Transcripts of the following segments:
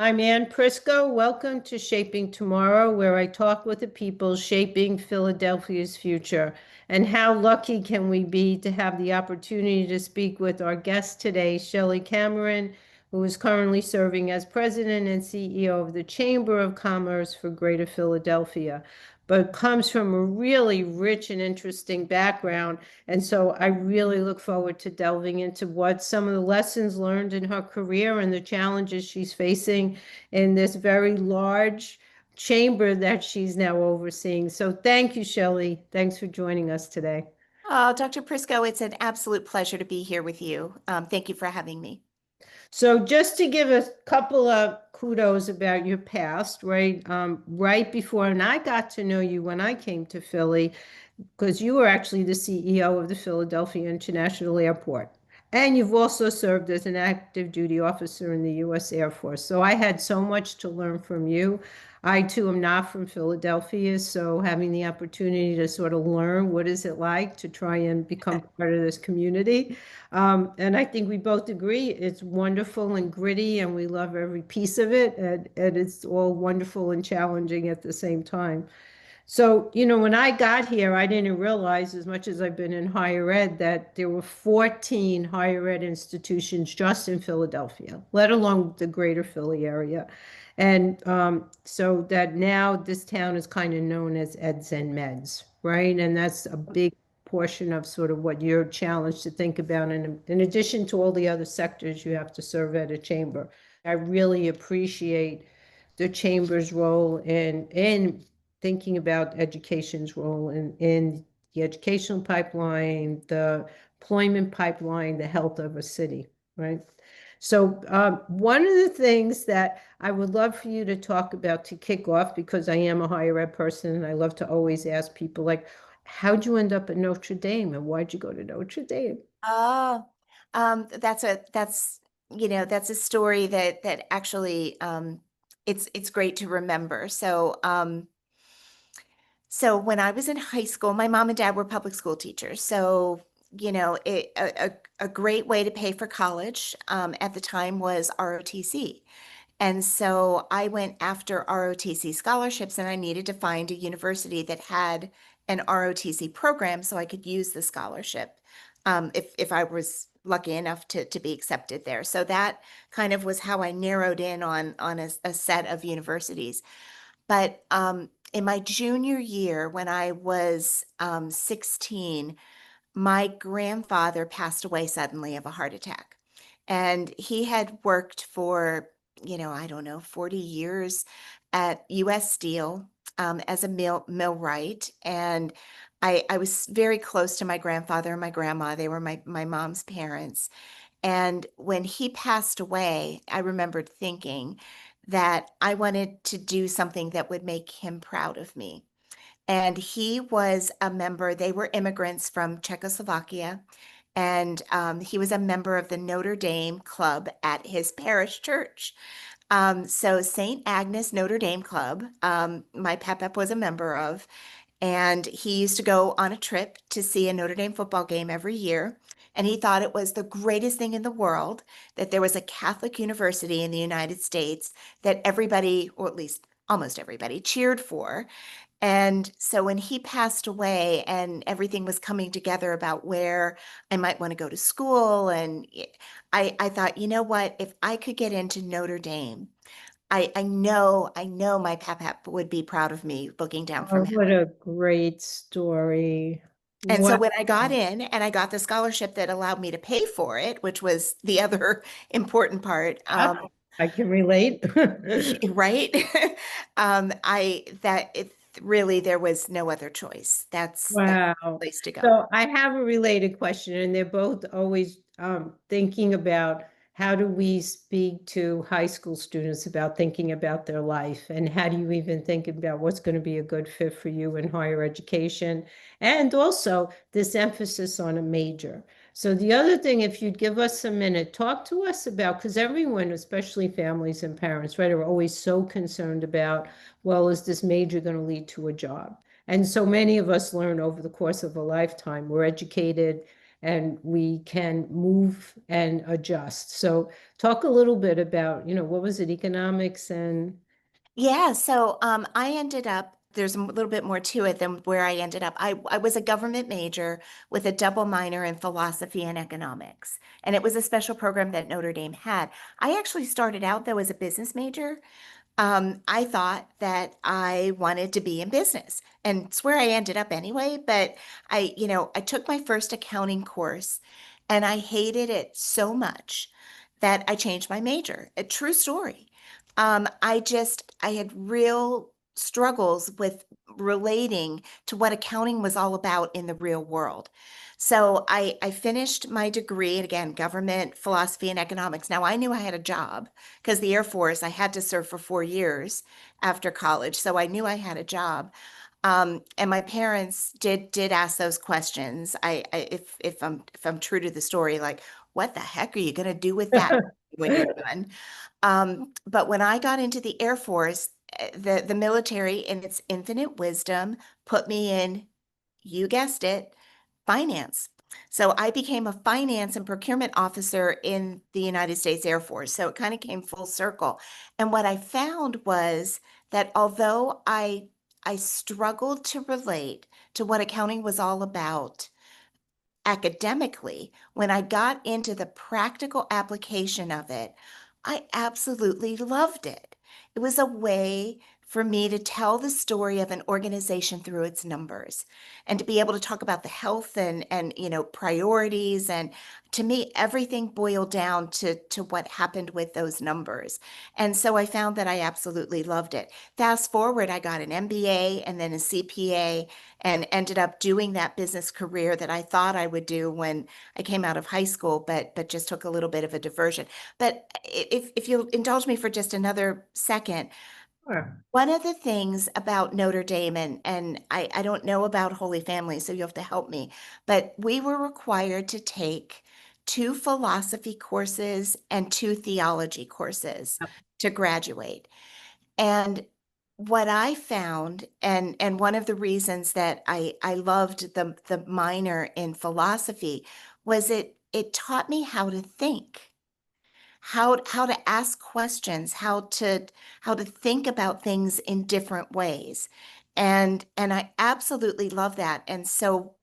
I'm Ann Prisco. Welcome to Shaping Tomorrow, where I talk with the people shaping Philadelphia's future. And how lucky can we be to have the opportunity to speak with our guest today, Chellie Cameron, who is currently serving as president and CEO of the Chamber of Commerce for Greater Philadelphia, but comes from a really rich and interesting background. And so I really look forward to delving into what some of the lessons learned in her career and the challenges she's facing in this very large chamber that she's now overseeing. So thank you, Chellie. Thanks for joining us today. Oh, Dr. Prisco, it's an absolute pleasure to be here with you. Thank you for having me. So just to give a couple of kudos about your past, right? Right before, and I got to know you when I came to Philly, because you were actually the CEO of the Philadelphia International Airport. And you've also served as an active duty officer in the U.S. Air Force. So I had so much to learn from you. I too am not from Philadelphia, so having the opportunity to sort of learn what is it like to try and become part of this community. And I think we both agree it's wonderful and gritty, and we love every piece of it, and it's all wonderful and challenging at the same time. So, when I got here, I didn't realize, as much as I've been in higher ed, that there were 14 higher ed institutions just in Philadelphia, let alone the greater Philly area. And so that now this town is kind of known as Eds and Meds, right? And that's a big portion of sort of what you're challenged to think about. And in addition to all the other sectors you have to serve at a chamber, I really appreciate the chamber's role in thinking about education's role in the educational pipeline, the employment pipeline, the health of a city, right? So one of the things that I would love for you to talk about to kick off, because I am a higher ed person and I love to always ask people like, how'd you end up at Notre Dame and why'd you go to Notre Dame? Oh, that's a story that actually it's great to remember. So when I was in high school, my mom and dad were public school teachers. So, a great way to pay for college at the time was ROTC. And so I went after ROTC scholarships and I needed to find a university that had an ROTC program so I could use the scholarship if I was lucky enough to be accepted there. So that kind of was how I narrowed in on a set of universities. But in my junior year, when I was 16, my grandfather passed away suddenly of a heart attack. And he had worked for, I don't know, 40 years at US Steel as a millwright. And I was very close to my grandfather and my grandma. They were my mom's parents. And when he passed away, I remembered thinking that I wanted to do something that would make him proud of me. And he was a member, they were immigrants from Czechoslovakia, and he was a member of the Notre Dame Club at his parish church. So St. Agnes Notre Dame Club, my pep was a member of, and he used to go on a trip to see a Notre Dame football game every year. And he thought it was the greatest thing in the world that there was a Catholic university in the United States that everybody, or at least almost everybody, cheered for. And so when he passed away and everything was coming together about where I might want to go to school, and I thought, you know what, if I could get into Notre Dame, I know my pap would be proud of me looking down Oh, from what heaven. a great story. And so Wow. when I got in and I got the scholarship that allowed me to pay for it, which was the other important part, I can relate. right? I that it really there was no other choice. That's Wow. the place to go. So I have a related question, and they're both always thinking about how do we speak to high school students about thinking about their life, and how do you even think about what's going to be a good fit for you in higher education, and also this emphasis on a major. So the other thing, if you'd give us a minute, talk to us about, because everyone, especially families and parents, right, are always so concerned about, well, is this major going to lead to a job? And so many of us learn over the course of a lifetime. We're educated and we can move and adjust. So talk a little bit about, what was it, economics and Yeah, so I ended up, there's a little bit more to it than where I ended up. I was a government major with a double minor in philosophy and economics, and it was a special program that Notre Dame had. I actually started out though as a business major. I thought that I wanted to be in business, and it's where I ended up anyway. But I took my first accounting course and I hated it so much that I changed my major. A true story. I had real struggles with relating to what accounting was all about in the real world. So I finished my degree, and again, government, philosophy, and economics. Now I knew I had a job because the Air Force, I had to serve for 4 years after college. So I knew I had a job. And my parents did ask those questions. If I'm true to the story, like, what the heck are you going to do with that when you're done? But when I got into the Air Force, the military, in its infinite wisdom, put me in, you guessed it, finance. So I became a finance and procurement officer in the United States Air Force. So it kind of came full circle. And what I found was that although I struggled to relate to what accounting was all about academically, when I got into the practical application of it, I absolutely loved it. It was a way for me to tell the story of an organization through its numbers and to be able to talk about the health and priorities. And to me, everything boiled down to what happened with those numbers. And so I found that I absolutely loved it. Fast forward, I got an MBA and then a CPA and ended up doing that business career that I thought I would do when I came out of high school, but just took a little bit of a diversion. But if you'll indulge me for just another second, Sure. one of the things about Notre Dame, and I don't know about Holy Family, so you have to help me, but we were required to take two philosophy courses and two theology courses to graduate. And what I found, and one of the reasons that I loved the minor in philosophy was it taught me how to think, how to ask questions, how to think about things in different ways. And I absolutely love that. And so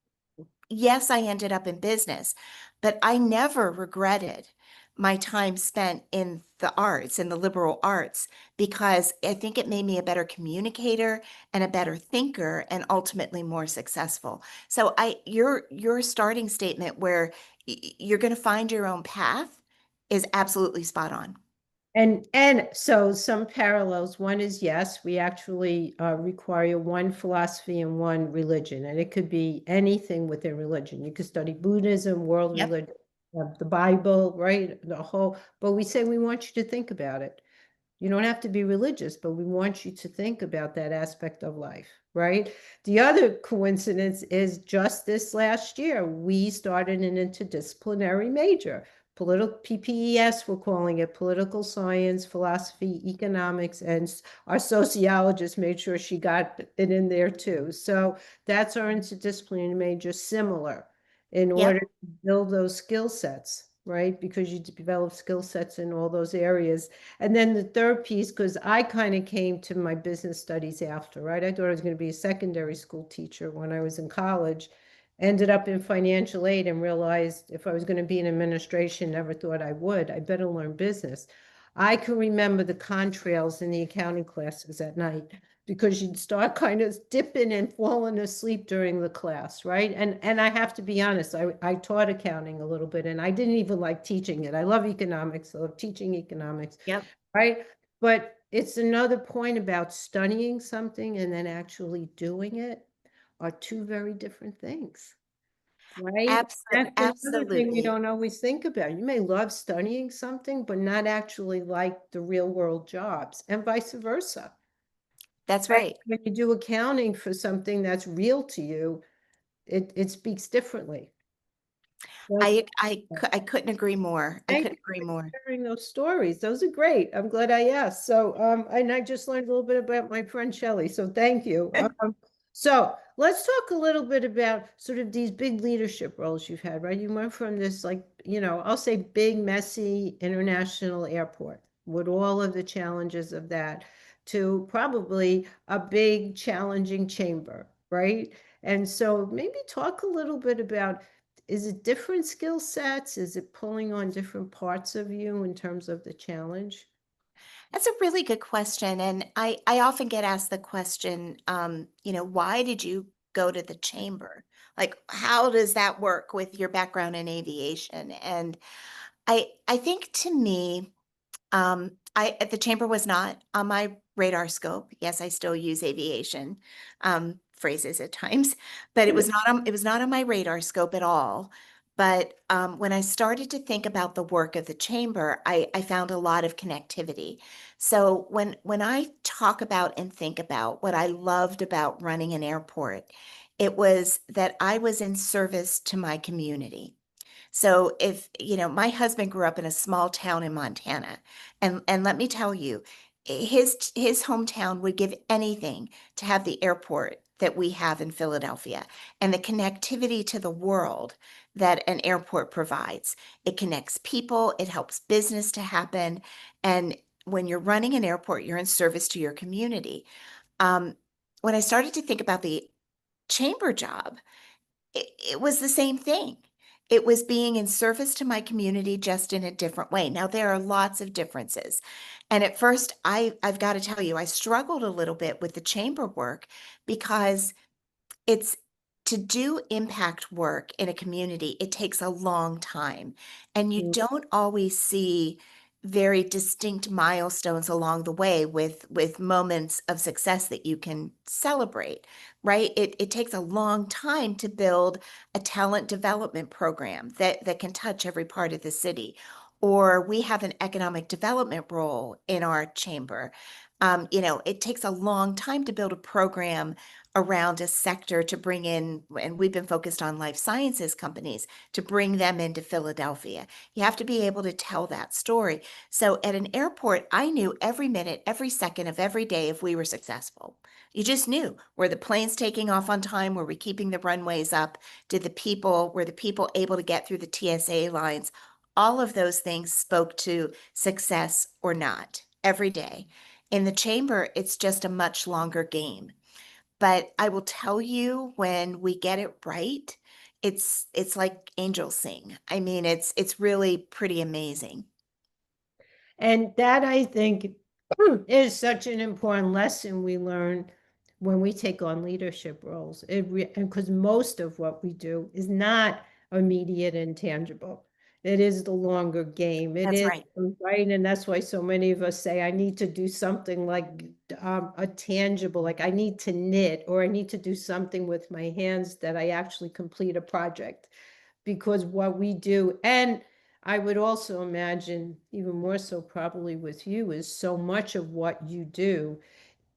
yes, I ended up in business, but I never regretted my time spent in the arts, in the liberal arts, because I think it made me a better communicator and a better thinker and ultimately more successful. So your starting statement where you're going to find your own path is absolutely spot on. And so some parallels. One is yes, we actually require one philosophy and one religion, and it could be anything within religion. You could study Buddhism, world Yep. religion, the Bible, right? The whole, but we say we want you to think about it. You don't have to be religious, but we want you to think about that aspect of life, right? The other coincidence is just this last year, we started an interdisciplinary major, political PPES, we're calling it political science, philosophy, economics, and our sociologist made sure she got it in there too. So that's our interdisciplinary major, similar in order Yep. to build those skill sets, right? Because you develop skill sets in all those areas. And then the third piece, because I kind of came to my business studies after, right? I thought I was going to be a secondary school teacher when I was in college, ended up in financial aid and realized if I was going to be in administration, never thought I would. I better learn business. I can remember the contrails in the accounting classes at night because you'd start kind of dipping and falling asleep during the class, right? And I have to be honest, I taught accounting a little bit and I didn't even like teaching it. I love economics, I love teaching economics, Yep. right? But it's another point about studying something and then actually doing it are two very different things, right? That's another thing we Absolutely. don't always think about. You may love studying something, but not actually like the real world jobs, and vice versa. That's Right? right. When you do accounting for something that's real to you, it speaks differently. So I couldn't agree more. I thank you couldn't agree for more. sharing those stories. Those are great. I'm glad I asked. So, and I just learned a little bit about my friend Chellie. So thank you. So let's talk a little bit about sort of these big leadership roles you've had, right? You went from this, like, I'll say big, messy international airport with all of the challenges of that to probably a big, challenging chamber, right? And so maybe talk a little bit about, is it different skill sets? Is it pulling on different parts of you in terms of the challenge? That's a really good question. And I often get asked the question, why did you go to the chamber? Like, how does that work with your background in aviation? And I think to me, the chamber was not on my radar scope. Yes, I still use aviation phrases at times, but it was not on my radar scope at all. But when I started to think about the work of the chamber, I found a lot of connectivity. So when I talk about and think about what I loved about running an airport, it was that I was in service to my community. So if, my husband grew up in a small town in Montana, and let me tell you, his hometown would give anything to have the airport that we have in Philadelphia and the connectivity to the world that an airport provides. It connects people, it helps business to happen, and when you're running an airport, you're in service to your community. Um, when I started to think about the chamber job, it was the same thing. It was being in service to my community just in a different way. Now, there are lots of differences. And at first, I've got to tell you, I struggled a little bit with the chamber work because it's to do impact work in a community, it takes a long time. And you don't always see very distinct milestones along the way with moments of success that you can celebrate, right? It takes a long time to build a talent development program that can touch every part of the city. Or we have an economic development role in our chamber. It takes a long time to build a program around a sector to bring in, and we've been focused on life sciences companies to bring them into Philadelphia. You have to be able to tell that story. So at an airport, I knew every minute, every second of every day if we were successful. You just knew, were the planes taking off on time? Were we keeping the runways up? Were the people able to get through the TSA lines? All of those things spoke to success or not every day. In the chamber, it's just a much longer game. But I will tell you, when we get it right, it's like angels sing. I mean, it's really pretty amazing. And that, I think, is such an important lesson we learn when we take on leadership roles. And because most of what we do is not immediate and tangible. It is the longer game. It That's is, right. right. And that's why so many of us say, I need to do something like a tangible, like I need to knit, or I need to do something with my hands that I actually complete a project. Because what we do, and I would also imagine, even more so probably with you, is so much of what you do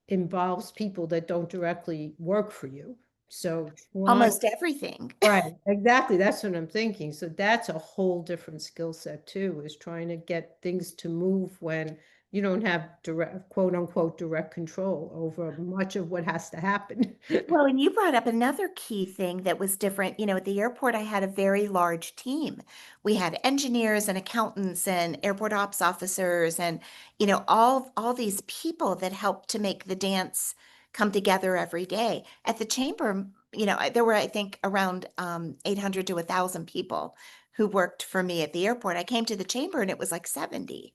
involves people that don't directly work for you. So trying, Almost everything. right, exactly, that's what I'm thinking. So that's a whole different skill set too, is trying to get things to move when you don't have direct, quote unquote, direct control over much of what has to happen. Well, and you brought up another key thing that was different. At the airport, I had a very large team. We had engineers and accountants and airport ops officers and, all these people that helped to make the dance come together every day. At the chamber, there were, I think, around 800 to 1,000 people who worked for me at the airport. I came to the chamber and it was like 70.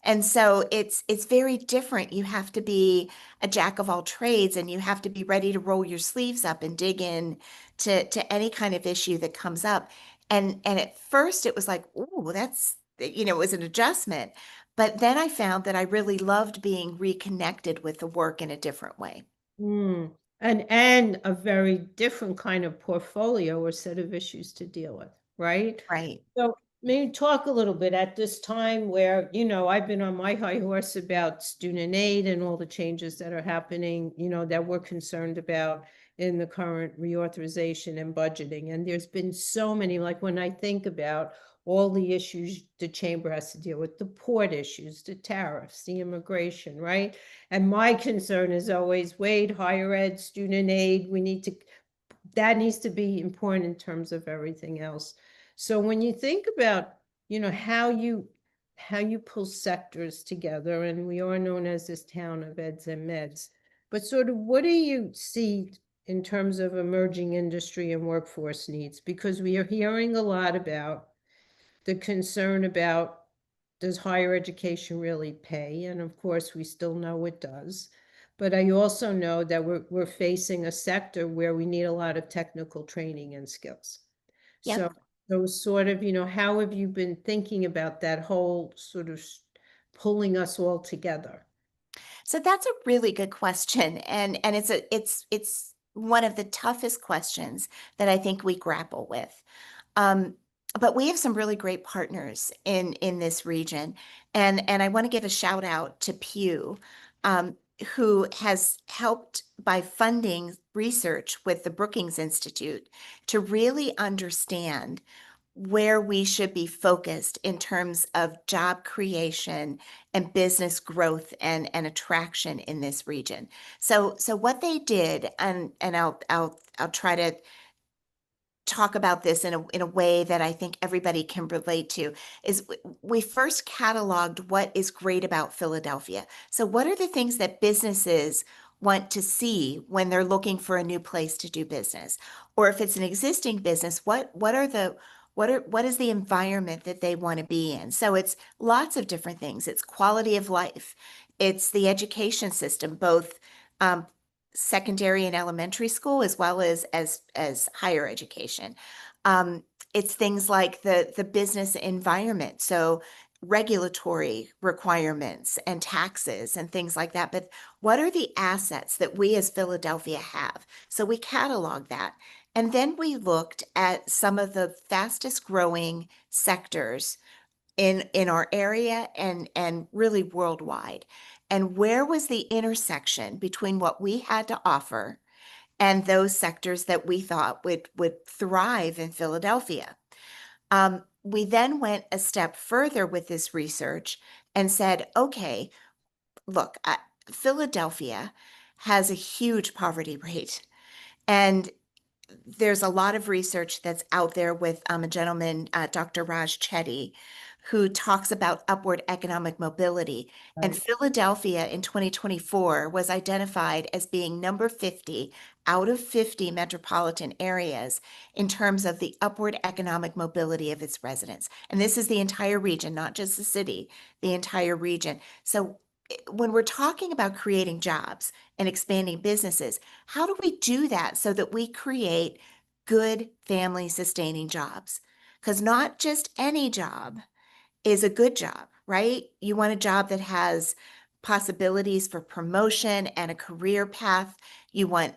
And so it's very different. You have to be a jack of all trades, and you have to be ready to roll your sleeves up and dig in to any kind of issue that comes up. And at first it was like, oh, it was an adjustment. But then I found that I really loved being reconnected with the work in a different way. Mm. And a very different kind of portfolio or set of issues to deal with, right? Right. So maybe talk a little bit at this time where, I've been on my high horse about student aid and all the changes that are happening, that we're concerned about in the current reauthorization and budgeting. And there's been so many, like when I think about all the issues the chamber has to deal with, the port issues, the tariffs, the immigration, right? And my concern is always, Wade, higher ed, student aid, we need to that needs to be important in terms of everything else. So when you think about, how you pull sectors together, and we are known as this town of eds and meds, but sort of what do you see in terms of emerging industry and workforce needs? Because we are hearing a lot about the concern about, does higher education really pay? And of course, we still know it does. But I also know that we're facing a sector where we need a lot of technical training and skills. So Yep. those sort of, how have you been thinking about that whole sort of pulling us all together? So that's a really good question, and it's one of the toughest questions that I think we grapple with. Um, but we have some really great partners in this region, and I want to give a shout out to Pew, um, who has helped by funding research with the Brookings Institute to really understand where we should be focused in terms of job creation and business growth and attraction in this region. So what they did, and I'll try to talk about this in a way that I think everybody can relate to, is we first cataloged what is great about Philadelphia. So what are the things that businesses want to see when they're looking for a new place to do business? Or if it's an existing business, what is the environment that they want to be in? So it's lots of different things. It's quality of life. It's the education system, both um, secondary and elementary school as well as higher education. It's things like the business environment, so regulatory requirements and taxes and things like that. But what are the assets that we as Philadelphia have? So we cataloged that. And then we looked at some of the fastest growing sectors in our area and really worldwide. And where was the intersection between what we had to offer and those sectors that we thought would thrive in Philadelphia? We then went a step further with this research and said, okay, look, Philadelphia has a huge poverty rate. And there's a lot of research that's out there with a gentleman, Dr. Raj Chetty, who talks about upward economic mobility. And Right. Philadelphia in 2024 was identified as being number 50 out of 50 metropolitan areas in terms of the upward economic mobility of its residents. And this is the entire region, not just the city, the entire region. So when we're talking about creating jobs and expanding businesses, how do we do that so that we create good family sustaining jobs? Because not just any job is a good job, right? You want a job that has possibilities for promotion and a career path. You want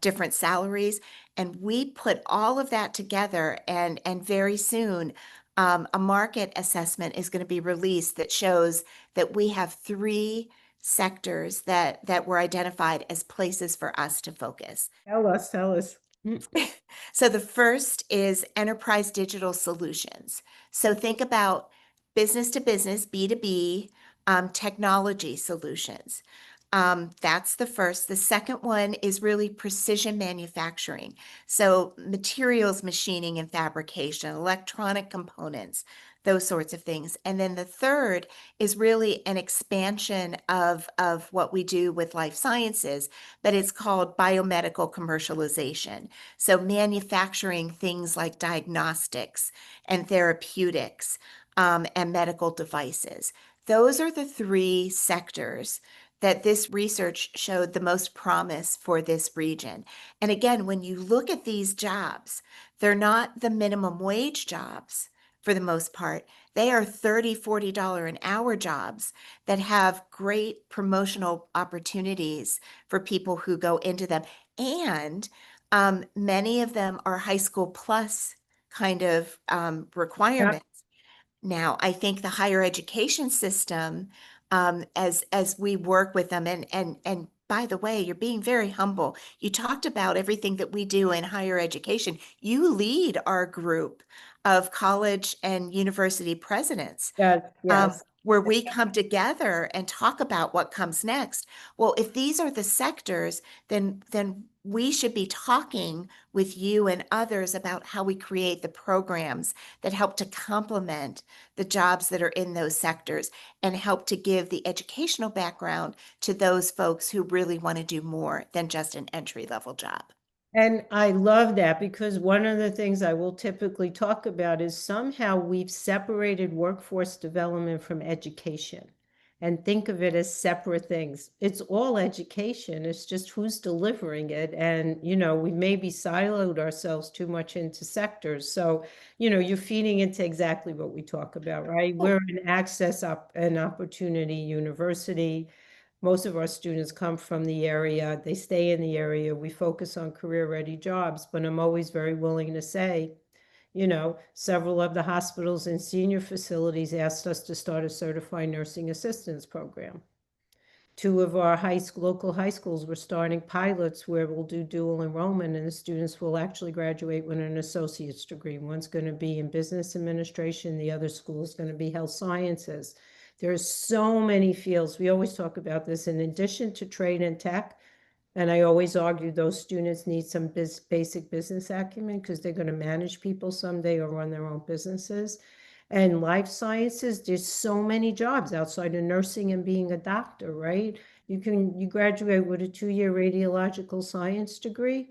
different salaries. And we put all of that together, and very soon, a market assessment is going to be released that shows that we have three sectors that were identified as places for us to focus. Tell us, tell us. So the first is enterprise digital solutions. So think about business to business, B2B, technology solutions. That's the first. The second one is really precision manufacturing. So materials machining and fabrication, electronic components, those sorts of things. And then the third is really an expansion of what we do with life sciences, but it's called biomedical commercialization. So manufacturing things like diagnostics and therapeutics, and medical devices. Those are the three sectors that this research showed the most promise for this region. And again, when you look at these jobs, they're not the minimum wage jobs for the most part. They are $30, $40 an hour jobs that have great promotional opportunities for people who go into them. And many of them are high school plus kind of Yeah. requirements. Now, I think the higher education system, as we work with them, and by the way, you're being very humble. You talked about everything that we do in higher education. You lead our group of college and university presidents. Yes, Um, yes. where we come together and talk about what comes next. Well, if these are the sectors, then we should be talking with you and others about how we create the programs that help to complement the jobs that are in those sectors and help to give the educational background to those folks who really want to do more than just an entry level job. And I love that because one of the things I will typically talk about is somehow we've separated workforce development from education and think of it as separate things. It's all education. It's just who's delivering it. And, we maybe siloed ourselves too much into sectors. So, you're feeding into exactly what we talk about, right? We're an access up an opportunity university. Most of our students come from the area, they stay in the area, we focus on career-ready jobs, but I'm always very willing to say, several of the hospitals and senior facilities asked us to start a certified nursing assistance program. Two of our local high schools were starting pilots where we'll do dual enrollment and the students will actually graduate with an associate's degree. One's going to be in business administration, the other school is going to be health sciences. There's so many fields. We always talk about this in addition to trade and tech. And I always argue those students need some basic business acumen because they're going to manage people someday or run their own businesses. And life sciences, there's so many jobs outside of nursing and being a doctor, right? You graduate with a 2-year radiological science degree.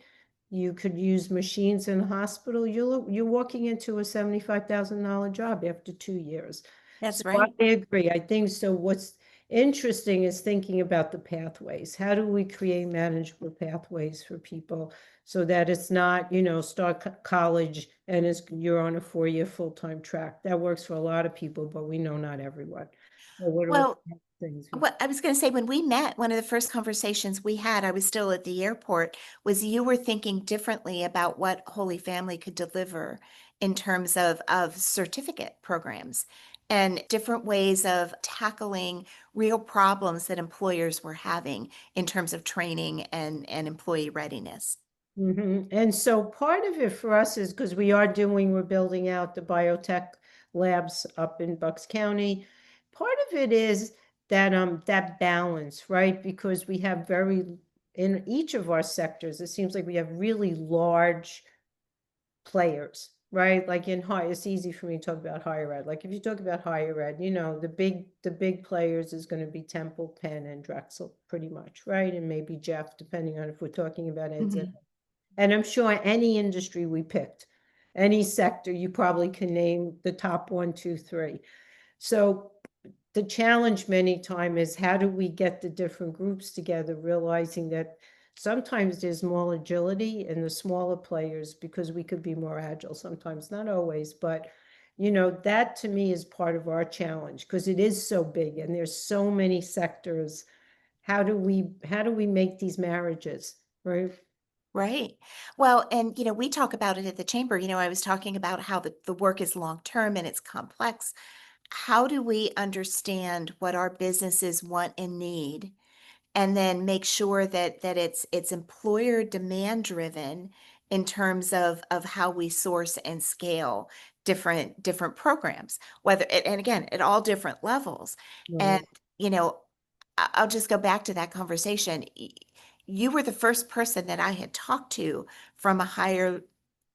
You could use machines in a hospital. You're walking into a $75,000 job after 2 years. So That's I right. agree. I think so. What's interesting is thinking about the pathways. How do we create manageable pathways for people so that it's not, start college and you're on a 4-year full-time track. That works for a lot of people, but we know not everyone. So what are Well, the things? what I was going to say, when we met, one of the first conversations we had, I was still at the airport, was you were thinking differently about what Holy Family could deliver in terms of certificate programs and different ways of tackling real problems that employers were having in terms of training and employee readiness. And so part of it for us is because we're building out the biotech labs up in Bucks County. Part of it is that balance, right? Because we have in each of our sectors, it seems like we have really large players, right? Like it's easy for me to talk about higher ed. Like if you talk about higher ed, the big players is going to be Temple, Penn, and Drexel, pretty much, right? And maybe Jeff, depending on if we're talking about eds. Mhm. And I'm sure any industry we picked, any sector, you probably can name the top 1, 2, 3. So the challenge many times is how do we get the different groups together, realizing that sometimes there's more agility in the smaller players because we could be more agile sometimes, not always, but that to me is part of our challenge because it is so big and there's so many sectors. How do we make these marriages, right? Right. Well, and we talk about it at the chamber. I was talking about how the work is long term and it's complex. How do we understand what our businesses want and need, and then make sure that it's employer demand driven in terms of how we source and scale different programs, whether and again at all different levels. And Right. you know, I'll just go back to that conversation. You were the first person that I had talked to from a higher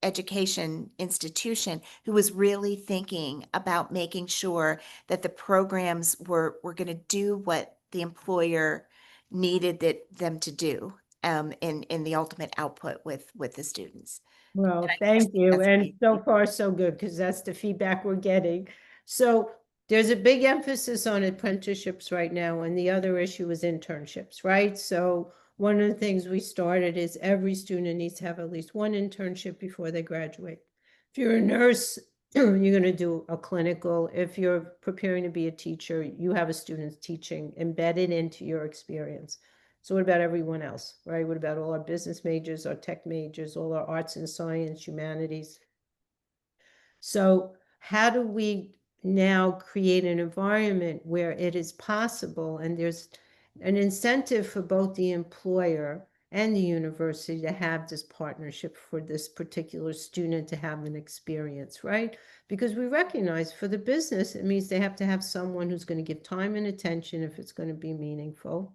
education institution who was really thinking about making sure that the programs were going to do what the employer needed them to do in the ultimate output with the students. And Well, I just thank think you. that's And so amazing. far, so good, because that's the feedback we're getting. So there's a big emphasis on apprenticeships right now, and the other issue is internships, right? So one of the things we started is every student needs to have at least one internship before they graduate. If you're a nurse, you're going to do a clinical. If you're preparing to be a teacher, you have a student's teaching embedded into your experience. So what about everyone else, right? What about all our business majors, our tech majors, all our arts and science, humanities? So how do we now create an environment where it is possible and there's an incentive for both the employer and the university to have this partnership for this particular student to have an experience, right? Because we recognize for the business, it means they have to have someone who's going to give time and attention if it's going to be meaningful.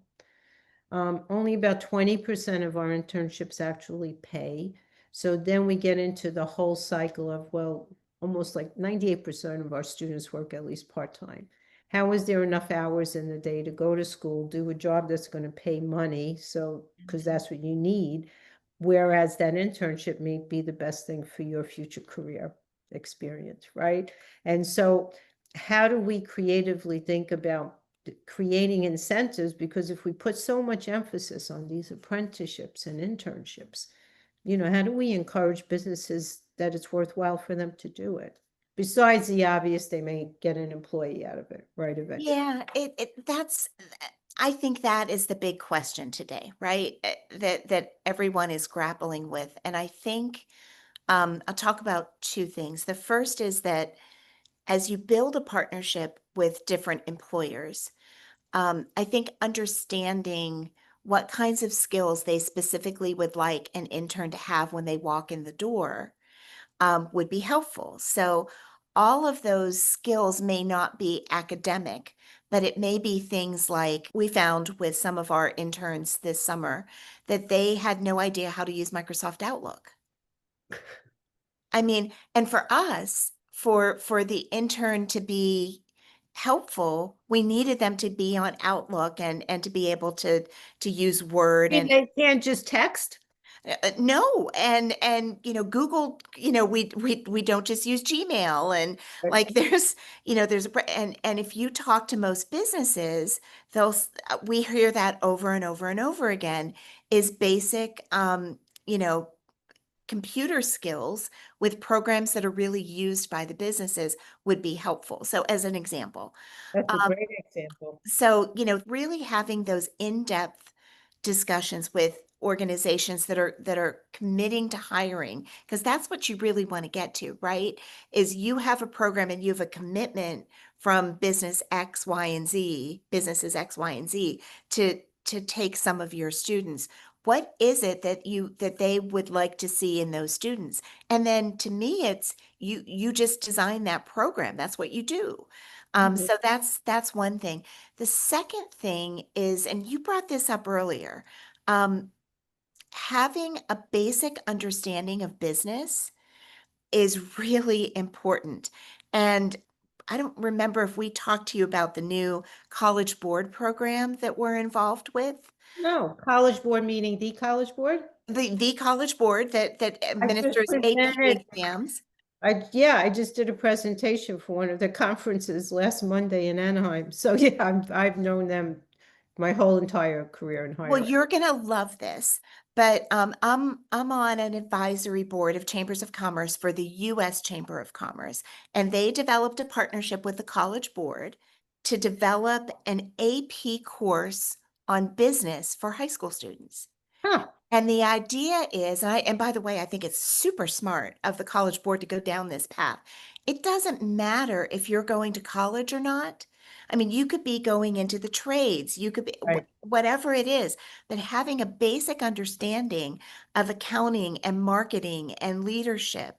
Only about 20% of our internships actually pay. So then we get into the whole cycle of, well, almost like 98% of our students work at least part-time. How is there enough hours in the day to go to school, do a job that's going to pay money? So, because that's what you need. Whereas that internship may be the best thing for your future career experience, right? And so, how do we creatively think about creating incentives? Because if we put so much emphasis on these apprenticeships and internships, how do we encourage businesses that it's worthwhile for them to do it? Besides the obvious, they may get an employee out of it, right? Eventually. Yeah, I think that is the big question today, right? That everyone is grappling with. And I think I'll talk about two things. The first is that as you build a partnership with different employers, I think understanding what kinds of skills they specifically would like an intern to have when they walk in the door would be helpful. So all of those skills may not be academic, but it may be things like we found with some of our interns this summer that they had no idea how to use Microsoft Outlook. I mean, and for us, for the intern to be helpful, we needed them to be on Outlook and to be able to use Word and They can't just text. no, and Google, we don't just use Gmail and Right. like there's and if you talk to most businesses, we hear that over and over and over again is basic you know computer skills with programs that are really used by the businesses would be helpful. So as an example, That's a um, great example. so, really having those in-depth discussions with organizations that are committing to hiring, because that's what you really want to get to, right? Is you have a program and you have a commitment from businesses X, Y, and Z to take some of your students. What is it that they would like to see in those students? And then to me, it's you just design that program. That's what you do. Mhm. So that's one thing. The second thing is, and you brought this up earlier, um, having a basic understanding of business is really important. And I don't remember if we talked to you about the new College Board program that we're involved with. No, college board meeting, the college board? The College Board that I just administers AP presented, exams. yeah, I just did a presentation for one of the conferences last Monday in Anaheim. So yeah, I've known them my whole entire career in Well, higher ed. you're gonna love this, but I'm on an advisory board of chambers of commerce for the U.S. Chamber of Commerce, and they developed a partnership with the College Board to develop an AP course on business for high school students. Huh, And the idea is, and by the way, I think it's super smart of the College Board to go down this path. It doesn't matter if you're going to college or not. I mean, you could be going into the trades, you could be right. whatever it is, but having a basic understanding of accounting and marketing and leadership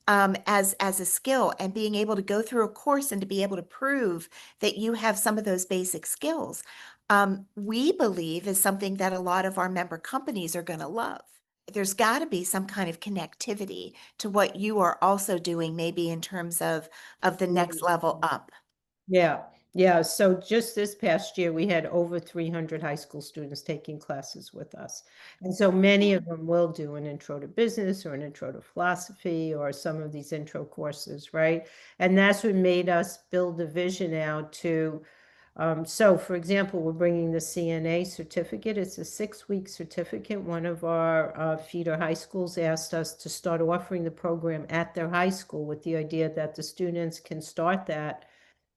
as a skill and being able to go through a course and to be able to prove that you have some of those basic skills, we believe is something that a lot of our member companies are going to love. There's got to be some kind of connectivity to what you are also doing, maybe in terms of the next level up. Yeah, yeah. So just this past year, we had over 300 high school students taking classes with us. And so many of them will do an intro to business or an intro to philosophy or some of these intro courses, right? And that's what made us build a vision out to, so for example, we're bringing the CNA certificate. It's a 6-week certificate. One of our feeder high schools asked us to start offering the program at their high school with the idea that the students can start that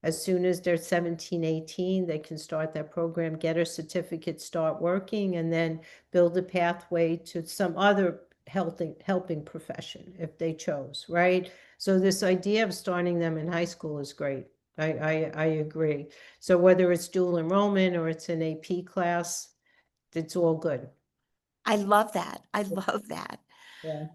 as soon as they're 17, 18, they can start that program, get a certificate, start working, and then build a pathway to some other helping profession if they chose, right? So this idea of starting them in high school is great. I agree. So whether it's dual enrollment or it's an AP class, it's all good. I love that. I love that. Yeah.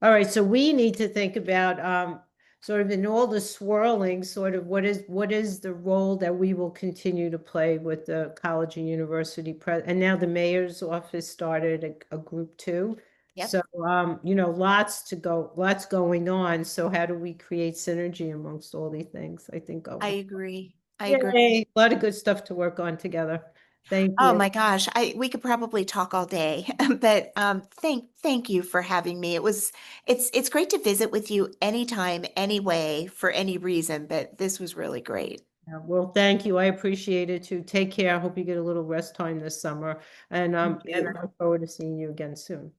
All right, so we need to think about sort of in all the swirling, sort of what is the role that we will continue to play with the college and university and now the mayor's office started a group too. Yep. So lots going on. So how do we create synergy amongst all these things? I think I going. agree. I agree. Yay, a lot of good stuff to work on together. Thank Oh you. my gosh, we could probably talk all day, but thank you for having me. It's great to visit with you anytime, anyway, for any reason, but this was really great. Yeah, well, thank you. I appreciate it too. Take care. I hope you get a little rest time this summer. And You I too. look forward to seeing you again soon.